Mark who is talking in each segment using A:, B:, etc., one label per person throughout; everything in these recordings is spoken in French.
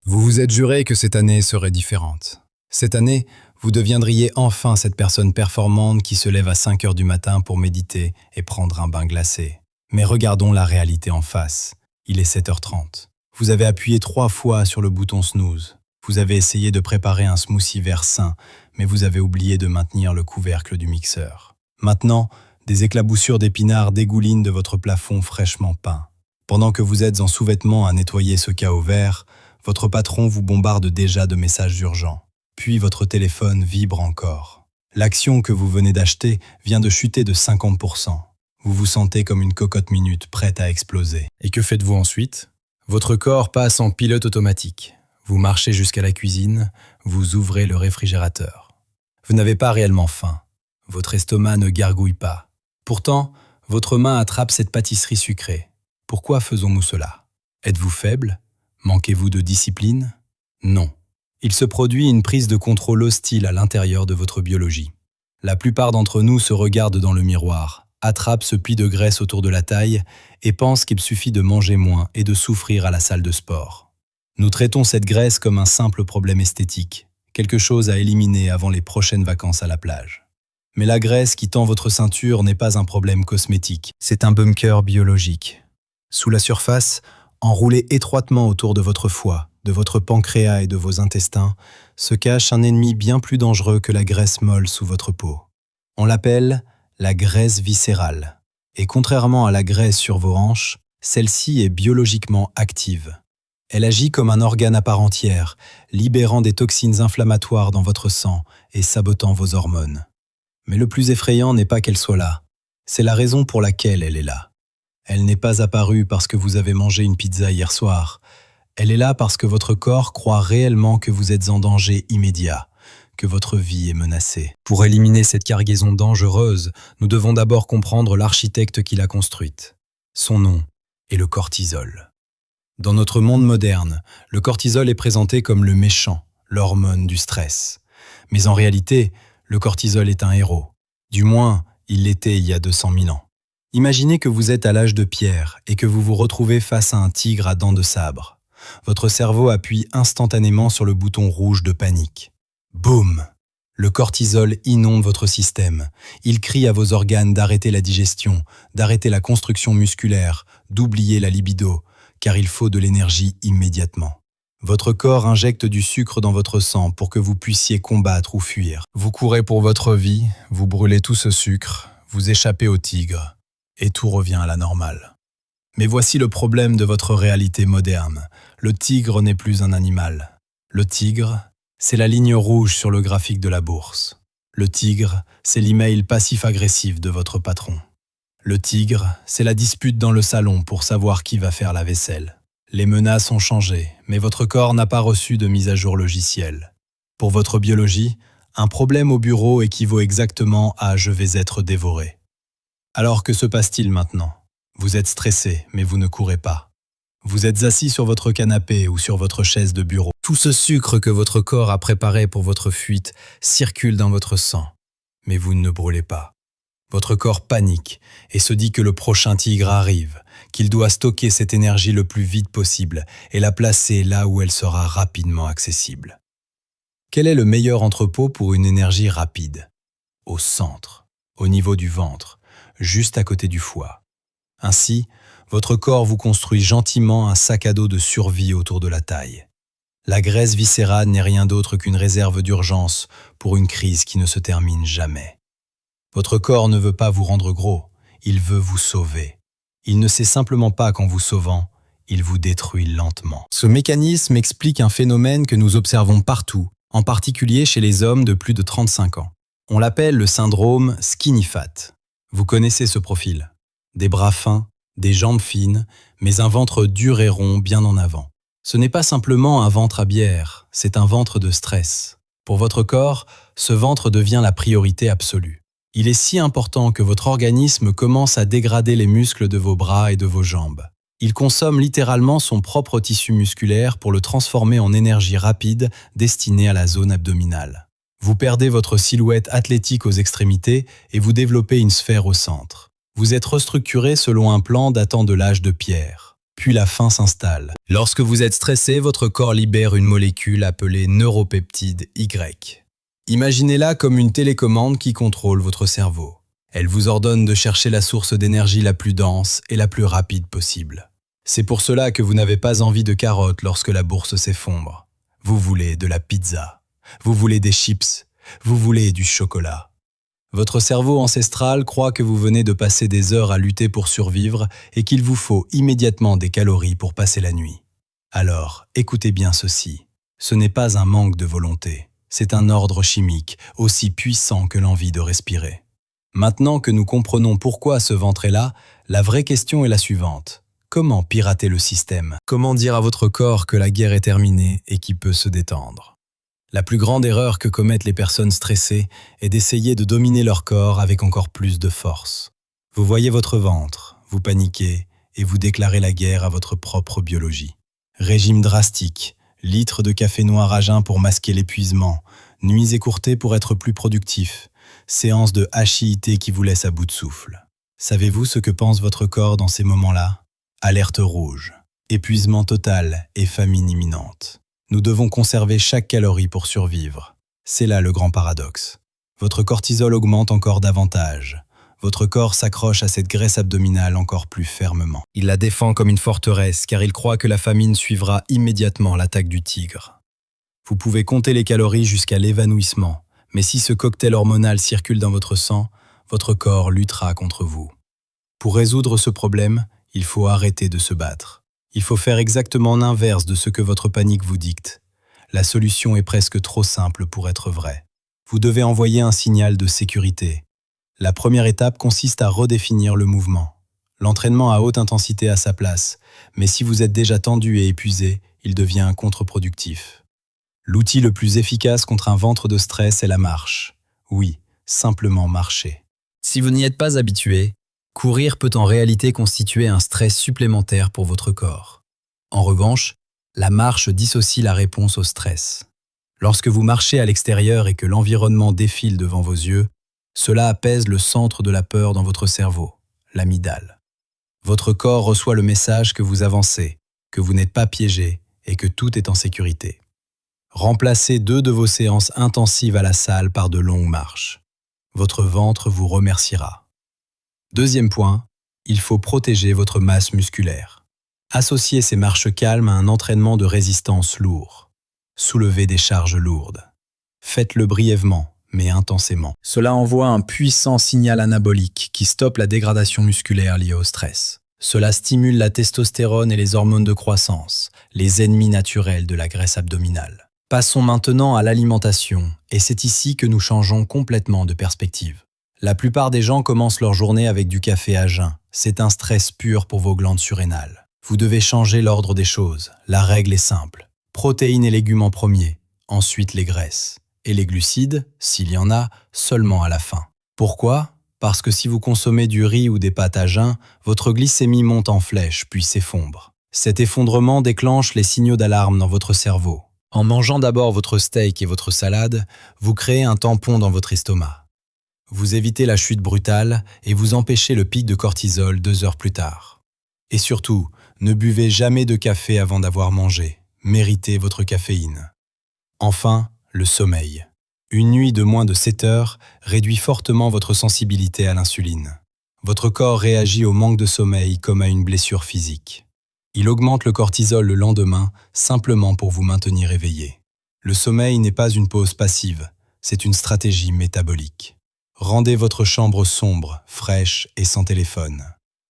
A: Vous vous êtes juré que cette année serait différente. Cette année, vous deviendriez enfin cette personne performante qui se lève à 5 heures du matin pour méditer et prendre un bain glacé. Mais regardons la réalité en face. Il est 7h30. Vous avez appuyé 3 fois sur le bouton snooze. Vous avez essayé de préparer un smoothie vert sain, mais vous avez oublié de maintenir le couvercle du mixeur. Maintenant, des éclaboussures d'épinards dégoulinent de votre plafond fraîchement peint. Pendant que vous êtes en sous-vêtements à nettoyer ce chaos vert, votre patron vous bombarde déjà de messages urgents. Puis votre téléphone vibre encore. L'action que vous venez d'acheter vient de chuter de 50%. Vous vous sentez comme une cocotte minute prête à exploser.
B: Et que faites-vous ensuite? Votre corps passe en pilote automatique. Vous marchez jusqu'à la cuisine, vous ouvrez le réfrigérateur. Vous n'avez pas réellement faim. Votre estomac ne gargouille pas. Pourtant, votre main attrape cette pâtisserie sucrée. Pourquoi faisons-nous cela? Êtes-vous faible? Manquez-vous de discipline? Non. Il se produit une prise de contrôle hostile à l'intérieur de votre biologie. La plupart d'entre nous se regardent dans le miroir, attrapent ce pli de graisse autour de la taille et pensent qu'il suffit de manger moins et de souffrir à la salle de sport. Nous traitons cette graisse comme un simple problème esthétique, quelque chose à éliminer avant les prochaines vacances à la plage. Mais la graisse qui tend votre ceinture n'est pas un problème cosmétique, c'est un bunker biologique. Sous la surface, enroulé étroitement autour de votre foie, de votre pancréas et de vos intestins, se cache un ennemi bien plus dangereux que la graisse molle sous votre peau. On l'appelle la graisse viscérale. Et contrairement à la graisse sur vos hanches, celle-ci est biologiquement active. Elle agit comme un organe à part entière, libérant des toxines inflammatoires dans votre sang et sabotant vos hormones. Mais le plus effrayant n'est pas qu'elle soit là, c'est la raison pour laquelle elle est là. Elle n'est pas apparue parce que vous avez mangé une pizza hier soir. Elle est là parce que votre corps croit réellement que vous êtes en danger immédiat, que votre vie est menacée. Pour éliminer cette cargaison dangereuse, nous devons d'abord comprendre l'architecte qui l'a construite. Son nom est le cortisol. Dans notre monde moderne, le cortisol est présenté comme le méchant, l'hormone du stress. Mais en réalité, le cortisol est un héros. Du moins, il l'était il y a 200 000 ans. Imaginez que vous êtes à l'âge de pierre et que vous vous retrouvez face à un tigre à dents de sabre. Votre cerveau appuie instantanément sur le bouton rouge de panique. Boum! Le cortisol inonde votre système. Il crie à vos organes d'arrêter la digestion, d'arrêter la construction musculaire, d'oublier la libido, car il faut de l'énergie immédiatement. Votre corps injecte du sucre dans votre sang pour que vous puissiez combattre ou fuir. Vous courez pour votre vie, vous brûlez tout ce sucre, vous échappez au tigre, et tout revient à la normale. Mais voici le problème de votre réalité moderne. Le tigre n'est plus un animal. Le tigre, c'est la ligne rouge sur le graphique de la bourse. Le tigre, c'est l'email passif-agressif de votre patron. Le tigre, c'est la dispute dans le salon pour savoir qui va faire la vaisselle. Les menaces ont changé, mais votre corps n'a pas reçu de mise à jour logicielle. Pour votre biologie, un problème au bureau équivaut exactement à « je vais être dévoré ». Alors que se passe-t-il maintenant? Vous êtes stressé, mais vous ne courez pas. Vous êtes assis sur votre canapé ou sur votre chaise de bureau. Tout ce sucre que votre corps a préparé pour votre fuite circule dans votre sang, mais vous ne brûlez pas. Votre corps panique et se dit que le prochain tigre arrive, qu'il doit stocker cette énergie le plus vite possible et la placer là où elle sera rapidement accessible. Quel est le meilleur entrepôt pour une énergie rapide? Au centre, au niveau du ventre, juste à côté du foie. Ainsi, votre corps vous construit gentiment un sac à dos de survie autour de la taille. La graisse viscérale n'est rien d'autre qu'une réserve d'urgence pour une crise qui ne se termine jamais. Votre corps ne veut pas vous rendre gros, il veut vous sauver. Il ne sait simplement pas qu'en vous sauvant, il vous détruit lentement. Ce mécanisme explique un phénomène que nous observons partout, en particulier chez les hommes de plus de 35 ans. On l'appelle le syndrome skinny fat. Vous connaissez ce profil. Des bras fins, des jambes fines, mais un ventre dur et rond bien en avant. Ce n'est pas simplement un ventre à bière, c'est un ventre de stress. Pour votre corps, ce ventre devient la priorité absolue. Il est si important que votre organisme commence à dégrader les muscles de vos bras et de vos jambes. Il consomme littéralement son propre tissu musculaire pour le transformer en énergie rapide destinée à la zone abdominale. Vous perdez votre silhouette athlétique aux extrémités et vous développez une sphère au centre. Vous êtes restructuré selon un plan datant de l'âge de pierre.
A: puis la faim s'installe. Lorsque vous êtes stressé, votre corps libère une molécule appelée neuropeptide Y. Imaginez-la comme une télécommande qui contrôle votre cerveau. Elle vous ordonne de chercher la source d'énergie la plus dense et la plus rapide possible. C'est pour cela que vous n'avez pas envie de carottes lorsque la bourse s'effondre. Vous voulez de la pizza, vous voulez des chips, vous voulez du chocolat. Votre cerveau ancestral croit que vous venez de passer des heures à lutter pour survivre et qu'il vous faut immédiatement des calories pour passer la nuit. Alors, écoutez bien ceci. Ce n'est pas un manque de volonté, c'est un ordre chimique aussi puissant que l'envie de respirer. Maintenant que nous comprenons pourquoi ce ventre est là, la vraie question est la suivante. Comment pirater le système? Comment dire à votre corps que la guerre est terminée et qu'il peut se détendre? La plus grande erreur que commettent les personnes stressées est d'essayer de dominer leur corps avec encore plus de force. Vous voyez votre ventre, vous paniquez et vous déclarez la guerre à votre propre biologie. Régime drastique, litres de café noir à jeun pour masquer l'épuisement, nuits écourtées pour être plus productif, séance de HIIT qui vous laisse à bout de souffle. Savez-vous ce que pense votre corps dans ces moments-là? Alerte rouge, épuisement total et famine imminente. Nous devons conserver chaque calorie pour survivre. C'est là le grand paradoxe. Votre cortisol augmente encore davantage. Votre corps s'accroche à cette graisse abdominale encore plus fermement. Il la défend comme une forteresse car il croit que la famine suivra immédiatement l'attaque du tigre. Vous pouvez compter les calories jusqu'à l'évanouissement, mais si ce cocktail hormonal circule dans votre sang, votre corps luttera contre vous. Pour résoudre ce problème, il faut arrêter de se battre. Il faut faire exactement l'inverse de ce que votre panique vous dicte. La solution est presque trop simple pour être vraie. Vous devez envoyer un signal de sécurité. La première étape consiste à redéfinir le mouvement. L'entraînement à haute intensité a sa place, mais si vous êtes déjà tendu et épuisé, il devient contre-productif. L'outil le plus efficace contre un ventre de stress est la marche. Oui, simplement marcher. Si vous n'y êtes pas habitué, courir peut en réalité constituer un stress supplémentaire pour votre corps. En revanche, la marche dissocie la réponse au stress. Lorsque vous marchez à l'extérieur et que l'environnement défile devant vos yeux, cela apaise le centre de la peur dans votre cerveau, l'amygdale. Votre corps reçoit le message que vous avancez, que vous n'êtes pas piégé et que tout est en sécurité. Remplacez 2 de vos séances intensives à la salle par de longues marches. Votre ventre vous remerciera. Deuxième point, il faut protéger votre masse musculaire. Associez ces marches calmes à un entraînement de résistance lourd. Soulevez des charges lourdes. Faites-le brièvement, mais intensément. Cela envoie un puissant signal anabolique qui stoppe la dégradation musculaire liée au stress. Cela stimule la testostérone et les hormones de croissance, les ennemis naturels de la graisse abdominale. Passons maintenant à l'alimentation, et c'est ici que nous changeons complètement de perspective. La plupart des gens commencent leur journée avec du café à jeun. C'est un stress pur pour vos glandes surrénales. Vous devez changer l'ordre des choses. La règle est simple. Protéines et légumes en premier, ensuite les graisses. Et les glucides, s'il y en a, seulement à la fin. Pourquoi? Parce que si vous consommez du riz ou des pâtes à jeun, votre glycémie monte en flèche puis s'effondre. Cet effondrement déclenche les signaux d'alarme dans votre cerveau. En mangeant d'abord votre steak et votre salade, vous créez un tampon dans votre estomac. Vous évitez la chute brutale et vous empêchez le pic de cortisol 2 heures plus tard. Et surtout, ne buvez jamais de café avant d'avoir mangé. Méritez votre caféine. Enfin, le sommeil. Une nuit de moins de 7 heures réduit fortement votre sensibilité à l'insuline. Votre corps réagit au manque de sommeil comme à une blessure physique. Il augmente le cortisol le lendemain simplement pour vous maintenir éveillé. Le sommeil n'est pas une pause passive, c'est une stratégie métabolique. Rendez votre chambre sombre, fraîche et sans téléphone.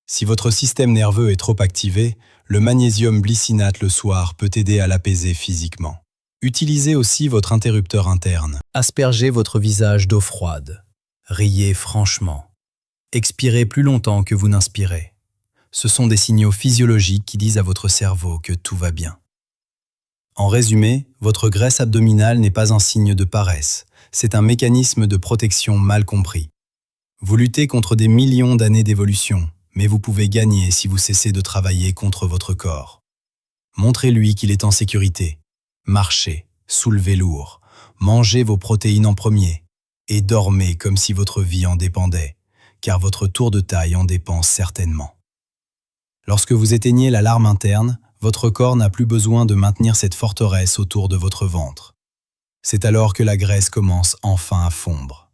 A: Si votre système nerveux est trop activé, le magnésium glycinate le soir peut aider à l'apaiser physiquement. Utilisez aussi votre interrupteur interne. Aspergez votre visage d'eau froide. Riez franchement. Expirez plus longtemps que vous n'inspirez. Ce sont des signaux physiologiques qui disent à votre cerveau que tout va bien. En résumé, votre graisse abdominale n'est pas un signe de paresse, c'est un mécanisme de protection mal compris. Vous luttez contre des millions d'années d'évolution, mais vous pouvez gagner si vous cessez de travailler contre votre corps. Montrez-lui qu'il est en sécurité. Marchez, soulevez lourd, mangez vos protéines en premier et dormez comme si votre vie en dépendait, car votre tour de taille en dépend certainement. Lorsque vous éteignez l'alarme interne, votre corps n'a plus besoin de maintenir cette forteresse autour de votre ventre. C'est alors que la graisse commence enfin à fondre.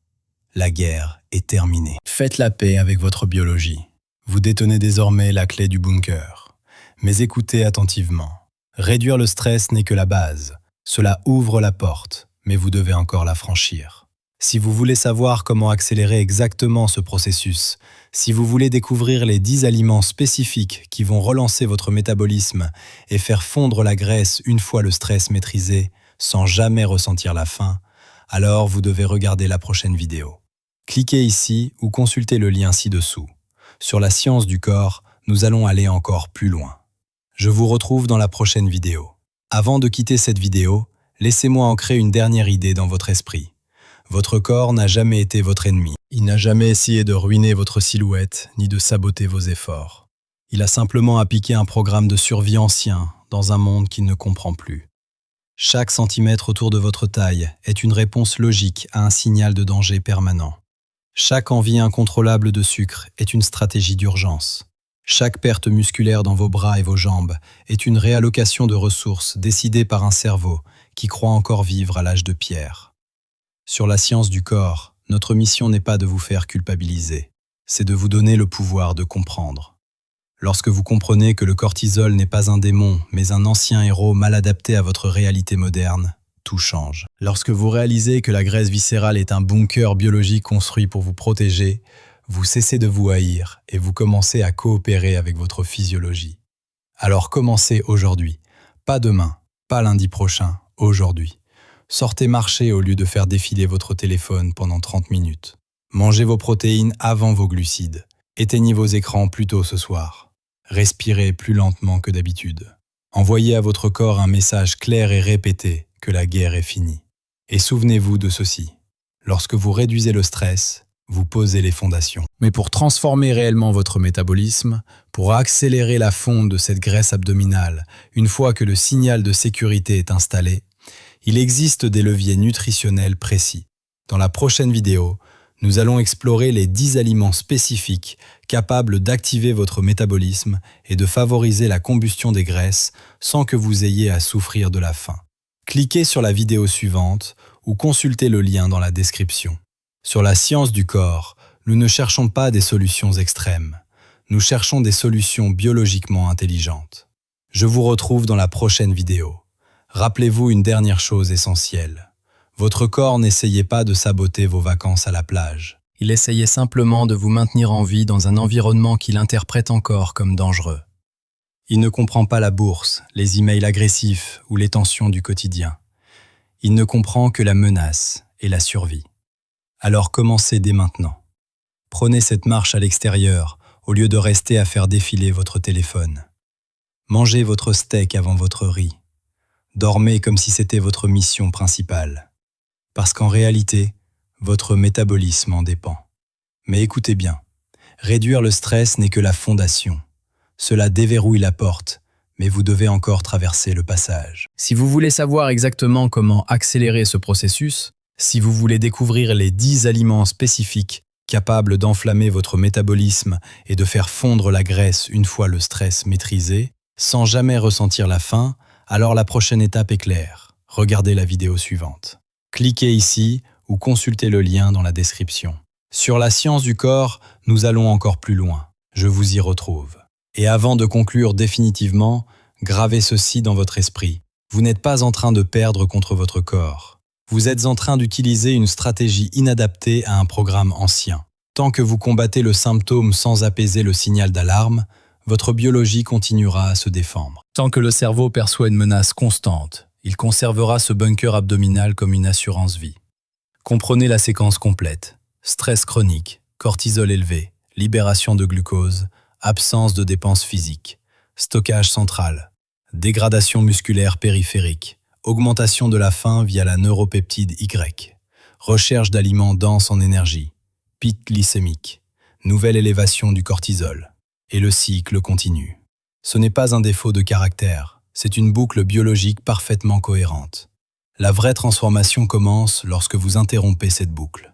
A: La guerre est terminée. Faites la paix avec votre biologie. Vous détenez désormais la clé du bunker. Mais écoutez attentivement. Réduire le stress n'est que la base. Cela ouvre la porte, mais vous devez encore la franchir. Si vous voulez savoir comment accélérer exactement ce processus, si vous voulez découvrir les 10 aliments spécifiques qui vont relancer votre métabolisme et faire fondre la graisse une fois le stress maîtrisé, sans jamais ressentir la faim, alors vous devez regarder la prochaine vidéo. Cliquez ici ou consultez le lien ci-dessous. Sur la science du corps, nous allons aller encore plus loin. Je vous retrouve dans la prochaine vidéo. Avant de quitter cette vidéo, laissez-moi ancrer une dernière idée dans votre esprit. Votre corps n'a jamais été votre ennemi. Il n'a jamais essayé de ruiner votre silhouette ni de saboter vos efforts. Il a simplement appliqué un programme de survie ancien dans un monde qu'il ne comprend plus. Chaque centimètre autour de votre taille est une réponse logique à un signal de danger permanent. Chaque envie incontrôlable de sucre est une stratégie d'urgence. Chaque perte musculaire dans vos bras et vos jambes est une réallocation de ressources décidée par un cerveau qui croit encore vivre à l'âge de pierre. Sur la science du corps, notre mission n'est pas de vous faire culpabiliser, c'est de vous donner le pouvoir de comprendre. Lorsque vous comprenez que le cortisol n'est pas un démon, mais un ancien héros mal adapté à votre réalité moderne, tout change. Lorsque vous réalisez que la graisse viscérale est un bunker biologique construit pour vous protéger, vous cessez de vous haïr et vous commencez à coopérer avec votre physiologie. Alors commencez aujourd'hui, pas demain, pas lundi prochain, aujourd'hui. Sortez marcher au lieu de faire défiler votre téléphone pendant 30 minutes. Mangez vos protéines avant vos glucides. Éteignez vos écrans plus tôt ce soir. Respirez plus lentement que d'habitude. Envoyez à votre corps un message clair et répété que la guerre est finie. Et souvenez-vous de ceci. Lorsque vous réduisez le stress, vous posez les fondations. Mais pour transformer réellement votre métabolisme, pour accélérer la fonte de cette graisse abdominale, une fois que le signal de sécurité est installé, il existe des leviers nutritionnels précis. Dans la prochaine vidéo, nous allons explorer les 10 aliments spécifiques capables d'activer votre métabolisme et de favoriser la combustion des graisses sans que vous ayez à souffrir de la faim. Cliquez sur la vidéo suivante ou consultez le lien dans la description. Sur la science du corps, nous ne cherchons pas des solutions extrêmes. Nous cherchons des solutions biologiquement intelligentes. Je vous retrouve dans la prochaine vidéo. Rappelez-vous une dernière chose essentielle. Votre corps n'essayait pas de saboter vos vacances à la plage. Il essayait simplement de vous maintenir en vie dans un environnement qu'il interprète encore comme dangereux. Il ne comprend pas la bourse, les emails agressifs ou les tensions du quotidien. Il ne comprend que la menace et la survie. Alors commencez dès maintenant. Prenez cette marche à l'extérieur au lieu de rester à faire défiler votre téléphone. Mangez votre steak avant votre riz. Dormez comme si c'était votre mission principale. Parce qu'en réalité, votre métabolisme en dépend. Mais écoutez bien, réduire le stress n'est que la fondation. Cela déverrouille la porte, mais vous devez encore traverser le passage. Si vous voulez savoir exactement comment accélérer ce processus, si vous voulez découvrir les 10 aliments spécifiques capables d'enflammer votre métabolisme et de faire fondre la graisse une fois le stress maîtrisé, sans jamais ressentir la faim, alors la prochaine étape est claire. Regardez la vidéo suivante. Cliquez ici ou consultez le lien dans la description. Sur la science du corps, nous allons encore plus loin. Je vous y retrouve. Et avant de conclure définitivement, gravez ceci dans votre esprit. Vous n'êtes pas en train de perdre contre votre corps. Vous êtes en train d'utiliser une stratégie inadaptée à un programme ancien. Tant que vous combattez le symptôme sans apaiser le signal d'alarme, votre biologie continuera à se défendre. Tant que le cerveau perçoit une menace constante, il conservera ce bunker abdominal comme une assurance vie. Comprenez la séquence complète. Stress chronique, cortisol élevé, libération de glucose, absence de dépenses physiques, stockage central, dégradation musculaire périphérique, augmentation de la faim via la neuropeptide Y, recherche d'aliments denses en énergie, pic glycémique, nouvelle élévation du cortisol. Et le cycle continue. Ce n'est pas un défaut de caractère, c'est une boucle biologique parfaitement cohérente. La vraie transformation commence lorsque vous interrompez cette boucle.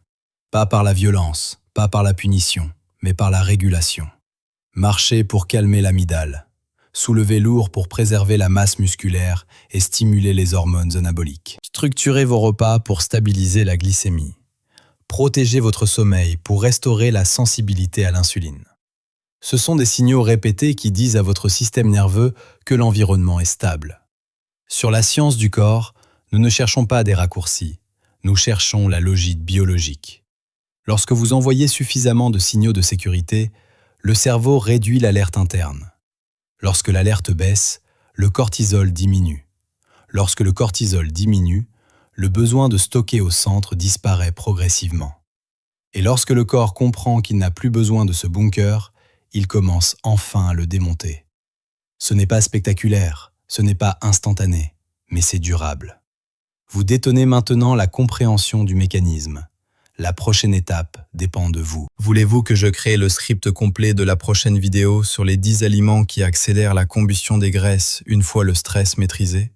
A: Pas par la violence, pas par la punition, mais par la régulation. Marchez pour calmer l'amygdale. Soulevez lourd pour préserver la masse musculaire et stimuler les hormones anaboliques.
B: Structurez vos repas pour stabiliser la glycémie. Protégez votre sommeil pour restaurer la sensibilité à l'insuline. Ce sont des signaux répétés qui disent à votre système nerveux que l'environnement est stable. Sur la science du corps, nous ne cherchons pas des raccourcis, nous cherchons la logique biologique. Lorsque vous envoyez suffisamment de signaux de sécurité, le cerveau réduit l'alerte interne. Lorsque l'alerte baisse, le cortisol diminue. Lorsque le cortisol diminue, le besoin de stocker au centre disparaît progressivement. Et lorsque le corps comprend qu'il n'a plus besoin de ce bunker, il commence enfin à le démonter. Ce n'est pas spectaculaire, ce n'est pas instantané, mais c'est durable. Vous détenez maintenant la compréhension du mécanisme. La prochaine étape dépend de vous.
A: Voulez-vous que je crée le script complet de la prochaine vidéo sur les 10 aliments qui accélèrent la combustion des graisses une fois le stress maîtrisé?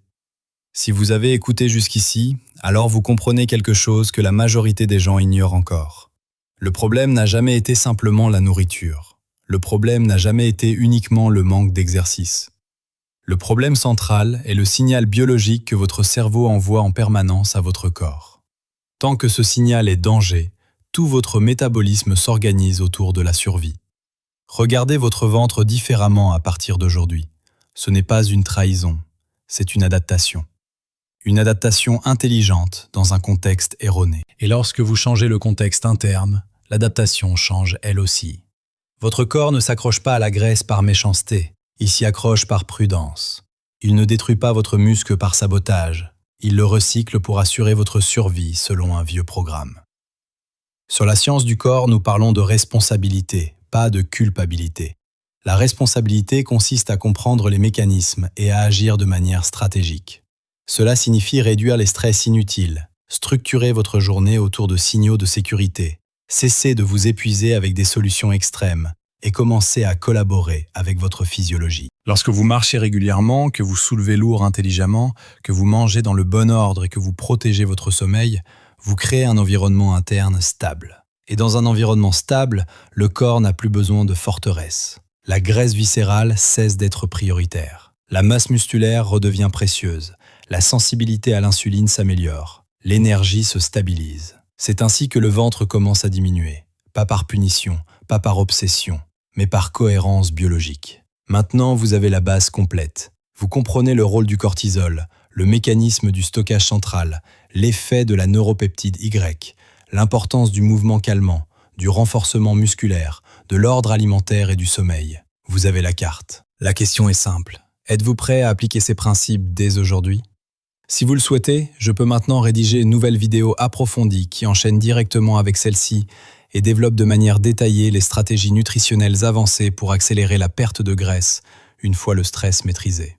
A: Si vous avez écouté jusqu'ici, alors vous comprenez quelque chose que la majorité des gens ignorent encore. Le problème n'a jamais été simplement la nourriture. Le problème n'a jamais été uniquement le manque d'exercice. Le problème central est le signal biologique que votre cerveau envoie en permanence à votre corps. Tant que ce signal est danger, tout votre métabolisme s'organise autour de la survie. Regardez votre ventre différemment à partir d'aujourd'hui. Ce n'est pas une trahison, c'est une adaptation. Une adaptation intelligente dans un contexte erroné. Et lorsque vous changez le contexte interne, l'adaptation change elle aussi. Votre corps ne s'accroche pas à la graisse par méchanceté, il s'y accroche par prudence. Il ne détruit pas votre muscle par sabotage, il le recycle pour assurer votre survie selon un vieux programme. Sur la science du corps, nous parlons de responsabilité, pas de culpabilité. La responsabilité consiste à comprendre les mécanismes et à agir de manière stratégique. Cela signifie réduire les stress inutiles, structurer votre journée autour de signaux de sécurité, cesser de vous épuiser avec des solutions extrêmes et commencer à collaborer avec votre physiologie. Lorsque vous marchez régulièrement, que vous soulevez lourd intelligemment, que vous mangez dans le bon ordre et que vous protégez votre sommeil, vous créez un environnement interne stable. Et dans un environnement stable, le corps n'a plus besoin de forteresse. La graisse viscérale cesse d'être prioritaire. La masse musculaire redevient précieuse. La sensibilité à l'insuline s'améliore. L'énergie se stabilise. C'est ainsi que le ventre commence à diminuer. Pas par punition, pas par obsession, mais par cohérence biologique. Maintenant, vous avez la base complète. Vous comprenez le rôle du cortisol, le mécanisme du stockage central, l'effet de la neuropeptide Y, l'importance du mouvement calmant, du renforcement musculaire, de l'ordre alimentaire et du sommeil. Vous avez la carte. La question est simple. Êtes-vous prêt à appliquer ces principes dès aujourd'hui? Si vous le souhaitez, je peux maintenant rédiger une nouvelle vidéo approfondie qui enchaîne directement avec celle-ci et développe de manière détaillée les stratégies nutritionnelles avancées pour accélérer la perte de graisse une fois le stress maîtrisé.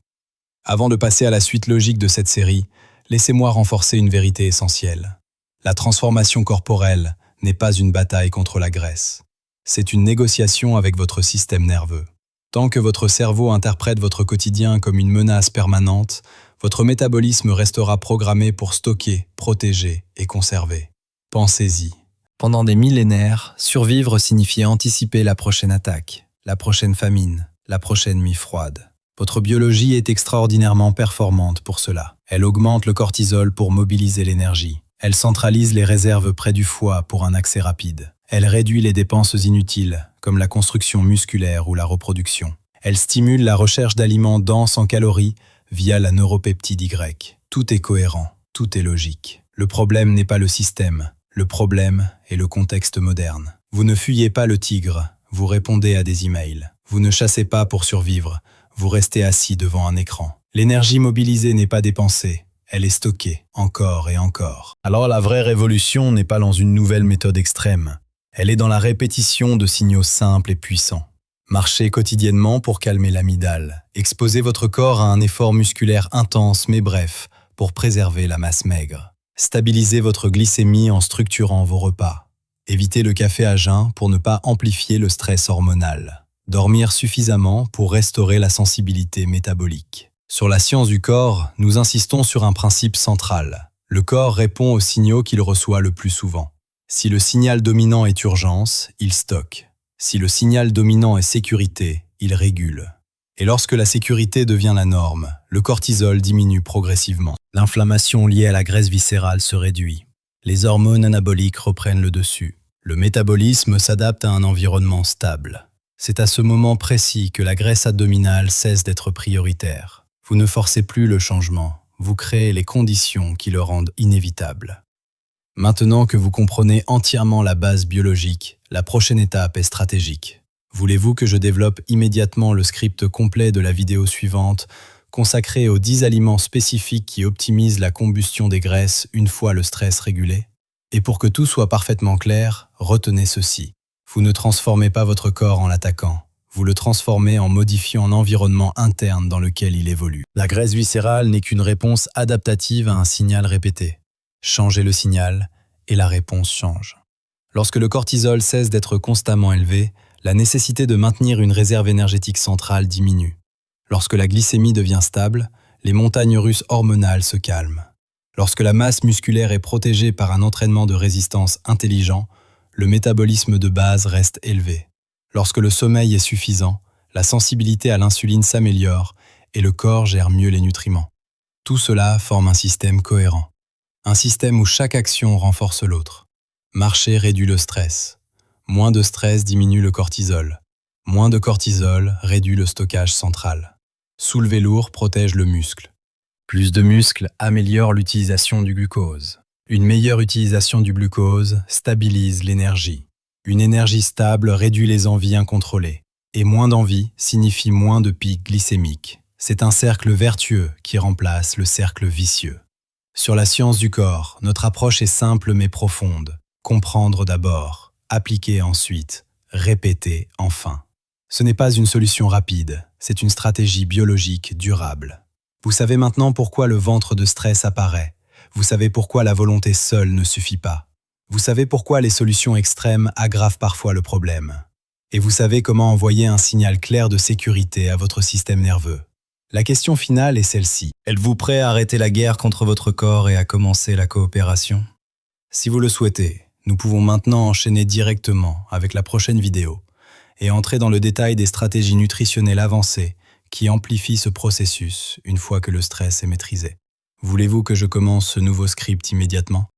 A: Avant de passer à la suite logique de cette série, laissez-moi renforcer une vérité essentielle. La transformation corporelle n'est pas une bataille contre la graisse. C'est une négociation avec votre système nerveux. Tant que votre cerveau interprète votre quotidien comme une menace permanente, votre métabolisme restera programmé pour stocker, protéger et conserver. Pensez-y. Pendant des millénaires, survivre signifiait anticiper la prochaine attaque, la prochaine famine, la prochaine nuit froide. Votre biologie est extraordinairement performante pour cela. Elle augmente le cortisol pour mobiliser l'énergie. Elle centralise les réserves près du foie pour un accès rapide. Elle réduit les dépenses inutiles, comme la construction musculaire ou la reproduction. Elle stimule la recherche d'aliments denses en calories via la neuropeptide Y. Tout est cohérent, tout est logique. Le problème n'est pas le système, le problème est le contexte moderne. Vous ne fuyez pas le tigre, vous répondez à des emails. Vous ne chassez pas pour survivre, vous restez assis devant un écran. L'énergie mobilisée n'est pas dépensée, elle est stockée, encore et encore. Alors la vraie révolution n'est pas dans une nouvelle méthode extrême, elle est dans la répétition de signaux simples et puissants. Marchez quotidiennement pour calmer l'amygdale. Exposez votre corps à un effort musculaire intense mais bref pour préserver la masse maigre. Stabilisez votre glycémie en structurant vos repas. Évitez le café à jeun pour ne pas amplifier le stress hormonal. Dormir suffisamment pour restaurer la sensibilité métabolique. Sur la science du corps, nous insistons sur un principe central. Le corps répond aux signaux qu'il reçoit le plus souvent. Si le signal dominant est urgence, il stocke. Si le signal dominant est sécurité, il régule. Et lorsque la sécurité devient la norme, le cortisol diminue progressivement. L'inflammation liée à la graisse viscérale se réduit. Les hormones anaboliques reprennent le dessus. Le métabolisme s'adapte à un environnement stable. C'est à ce moment précis que la graisse abdominale cesse d'être prioritaire. Vous ne forcez plus le changement, vous créez les conditions qui le rendent inévitable. Maintenant que vous comprenez entièrement la base biologique, la prochaine étape est stratégique. Voulez-vous que je développe immédiatement le script complet de la vidéo suivante, consacré aux 10 aliments spécifiques qui optimisent la combustion des graisses une fois le stress régulé? Et pour que tout soit parfaitement clair, retenez ceci. Vous ne transformez pas votre corps en l'attaquant. Vous le transformez en modifiant l'environnement interne dans lequel il évolue. La graisse viscérale n'est qu'une réponse adaptative à un signal répété. Changez le signal et la réponse change. Lorsque le cortisol cesse d'être constamment élevé, la nécessité de maintenir une réserve énergétique centrale diminue. Lorsque la glycémie devient stable, les montagnes russes hormonales se calment. Lorsque la masse musculaire est protégée par un entraînement de résistance intelligent, le métabolisme de base reste élevé. Lorsque le sommeil est suffisant, la sensibilité à l'insuline s'améliore et le corps gère mieux les nutriments. Tout cela forme un système cohérent. Un système où chaque action renforce l'autre. Marcher réduit le stress. Moins de stress diminue le cortisol. Moins de cortisol réduit le stockage central. Soulever lourd protège le muscle. Plus de muscles améliore l'utilisation du glucose. Une meilleure utilisation du glucose stabilise l'énergie. Une énergie stable réduit les envies incontrôlées. Et moins d'envie signifie moins de pics glycémiques. C'est un cercle vertueux qui remplace le cercle vicieux. Sur la science du corps, notre approche est simple mais profonde. Comprendre d'abord, appliquer ensuite, répéter enfin. Ce n'est pas une solution rapide, c'est une stratégie biologique durable. Vous savez maintenant pourquoi le ventre de stress apparaît. Vous savez pourquoi la volonté seule ne suffit pas. Vous savez pourquoi les solutions extrêmes aggravent parfois le problème. Et vous savez comment envoyer un signal clair de sécurité à votre système nerveux. La question finale est celle-ci. Êtes-vous prêt à arrêter la guerre contre votre corps et à commencer la coopération? Si vous le souhaitez, nous pouvons maintenant enchaîner directement avec la prochaine vidéo et entrer dans le détail des stratégies nutritionnelles avancées qui amplifient ce processus une fois que le stress est maîtrisé. Voulez-vous que je commence ce nouveau script immédiatement?